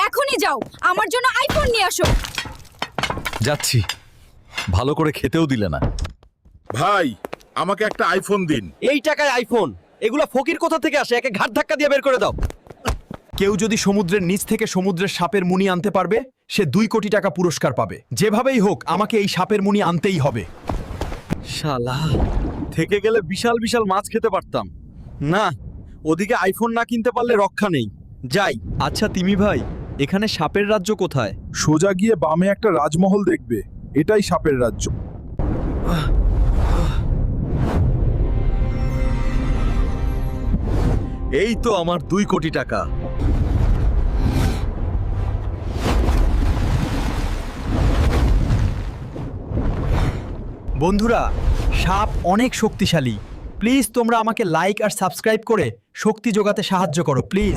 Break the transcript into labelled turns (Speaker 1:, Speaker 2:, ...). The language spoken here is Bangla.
Speaker 1: এখনই যাও, আমার জন্য আইফোন নিয়ে আসো।
Speaker 2: যাচ্ছি। ভালো করে খেতেও দিলে না।
Speaker 3: ভাই, আমাকে একটা আইফোন দিন।
Speaker 4: এই টাকায় আইফোন? এগুলা ফকির কোথা থেকে আসে? একে ঘাট ধাক্কা দিয়ে বের করে দাও।
Speaker 5: কেউ যদি সমুদ্রের নিচ থেকে সমুদ্রের সাপের মুনি আনতে পারবে, সে 2 কোটি টাকা পুরস্কার পাবে। যেভাবেই হোক আমাকে এই সাপের মুনি আনতেই হবে।
Speaker 2: শালা, থেকে গেলে বিশাল বিশাল মাছ খেতে পারতাম। না, ওদিকে আইফোন না কিনতে পারলে রক্ষা নেই। যাই।
Speaker 4: আচ্ছা তিমি ভাই, এখানে সাপের রাজ্য কোথায়?
Speaker 6: সোজা গিয়ে বামে একটা রাজমহল দেখবে, এটাই সাপের রাজ্য।
Speaker 2: এই তো আমার 2 কোটি টাকা।
Speaker 5: বন্ধুরা, সাপ অনেক শক্তিশালী। প্লিজ তোমরা আমাকে লাইক আর সাবস্ক্রাইব করে শক্তি যোগাতে সাহায্য করো প্লিজ।